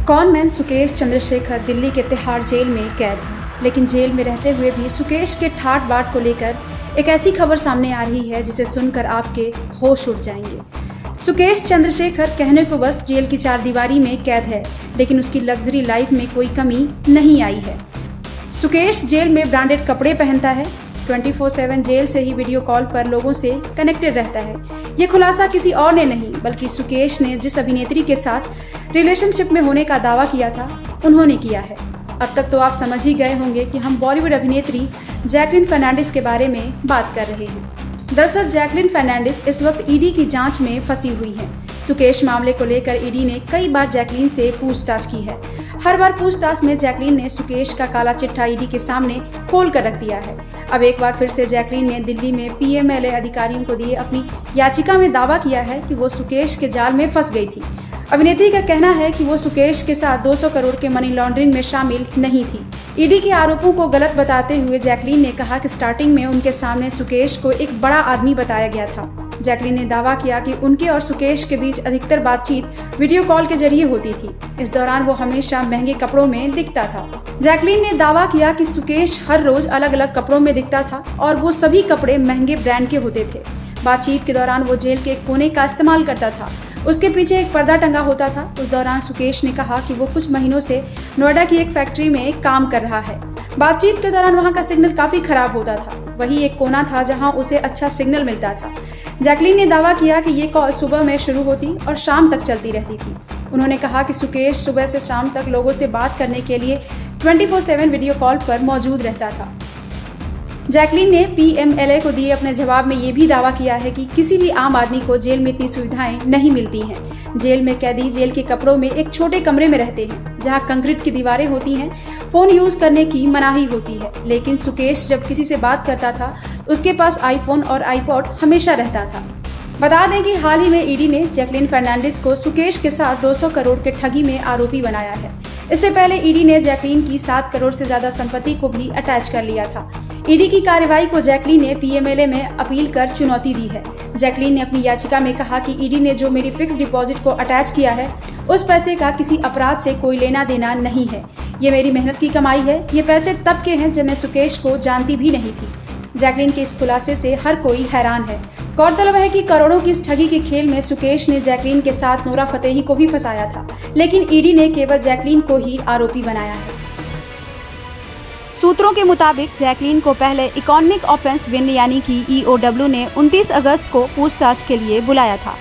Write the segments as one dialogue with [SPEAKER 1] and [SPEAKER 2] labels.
[SPEAKER 1] Conman Sukesh Chandrashekhar Delhi के Tihar jail में कैद है, लेकिन जेल में रहते हुए भी सुकेश के ठाट बाट को लेकर एक ऐसी खबर सामने आ रही है जिसे सुनकर आपके होश उड़ जाएंगे। सुकेश चंद्रशेखर कहने को बस जेल की चारदीवारी में कैद है, लेकिन उसकी लग्जरी लाइफ में कोई कमी नहीं आई है। सुकेश जेल में ब्रांडेड कपड़े पहनता है, 24/7 जेल से ही वीडियो कॉल पर लोगों से कनेक्टेड रहता है। ये खुलासा किसी और ने नहीं बल्कि सुकेश ने जिस अभिनेत्री के साथ रिलेशनशिप में होने का दावा किया था उन्होंने किया है। अब तक तो आप समझ ही गए होंगे कि हम बॉलीवुड अभिनेत्री जैकलीन फर्नांडिस के बारे में बात कर रहे हैं। दरअसल जैकलीन फर्नांडिस इस वक्त ईडी की जांच में फंसी हुई हैं। सुकेश मामले को लेकर ईडी ने कई बार जैकलीन से पूछताछ की है। हर बार पूछताछ में जैकलीन ने सुकेश का काला चिट्ठा ईडी के सामने खोल कर रख दिया है। अब एक बार फिर से जैकलीन ने दिल्ली में पीएमएलए अधिकारियों को दिए अपनी याचिका में दावा किया है कि वो सुकेश के जाल में फंस गई थी। अभिनेत्री का कहना है कि वो सुकेश के साथ 200 करोड़ के मनी लॉन्ड्रिंग में शामिल नहीं थी। ईडी के आरोपों को गलत बताते हुए जैकलीन ने कहा कि स्टार्टिंग में उनके सामने सुकेश को एक बड़ा आदमी बताया गया था। जैकलीन ने दावा किया कि उनके और सुकेश के बीच अधिकतर बातचीत वीडियो कॉल के जरिए होती थी। इस दौरान वो हमेशा महंगे कपड़ों में दिखता था। जैकलीन ने दावा किया कि सुकेश हर रोज अलग अलग कपड़ों में दिखता था और वो सभी कपड़े महंगे ब्रांड के होते थे। बातचीत के दौरान वो जेल के कोने का इस्तेमाल करता था। उसके पीछे एक पर्दा टंगा होता था। उस दौरान सुकेश ने कहा कि वो कुछ महीनों से नोएडा की एक फैक्ट्री में काम कर रहा है। बातचीत के दौरान वहां का सिग्नल काफी खराब होता था। वही एक कोना था जहां उसे अच्छा सिग्नल मिलता था। जैकलीन ने दावा किया कि ये कॉल सुबह में शुरू होती और शाम तक चलती रहती थी। उन्होंने कहा कि सुकेश सुबह से शाम तक लोगों से बात करने के लिए 24/7 वीडियो कॉल पर मौजूद रहता था। जैकलीन ने पीएमएलए को दिए अपने जवाब में ये भी दावा किया है कि किसी भी आम आदमी को जेल में इतनी सुविधाएं नहीं मिलती हैं। जेल में कैदी जेल के कपड़ों में एक छोटे कमरे में रहते हैं जहां कंक्रीट की दीवारें होती हैं। फोन यूज करने की मनाही होती है, लेकिन सुकेश जब किसी से बात करता था उसके पास आईफोन और आईपॉड हमेशा रहता था। बता दें कि हाल ही में ईडी ने जैकलीन फर्नांडिस को सुकेश के साथ 200 करोड़ के ठगी में आरोपी बनाया है। इससे पहले ईडी ने जैकलीन की 7 करोड़ से ज्यादा संपत्ति को भी अटैच कर लिया था। ईडी की कार्रवाई को जैकलीन ने पीएमएलए में अपील कर चुनौती दी है। जैकलीन ने अपनी याचिका में कहा कि ईडी ने जो मेरी फिक्स डिपॉजिट को अटैच किया है उस पैसे का किसी अपराध से कोई लेना देना नहीं है। ये मेरी मेहनत की कमाई है। ये पैसे तब के हैं जब मैं सुकेश को जानती भी नहीं थी। जैकलीन के इस खुलासे से हर कोई हैरान है। गौरतलब है कि करोड़ों की इस ठगी के खेल में सुकेश ने जैकलीन के साथ नोरा फतेही को भी फंसाया था, लेकिन ईडी ने केवल जैकलीन को ही आरोपी बनाया है। सूत्रों के मुताबिक जैकलीन को पहले इकोनॉमिक ऑफेंस विंग यानी कि ईओडब्ल्यू ने 29 अगस्त को पूछताछ के लिए बुलाया था,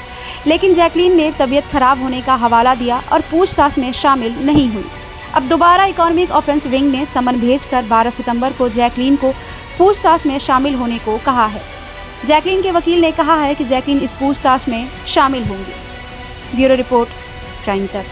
[SPEAKER 1] लेकिन जैकलीन ने तबीयत खराब होने का हवाला दिया और पूछताछ में शामिल नहीं हुई। अब दोबारा इकोनॉमिक ऑफेंस विंग ने समन भेजकर 12 सितंबर को जैकलीन को पूछताछ में शामिल होने को कहा है। जैकलीन के वकील ने कहा है कि जैकलीन इस पूछताछ में शामिल होंगी। ब्यूरो रिपोर्ट, क्राइम तक।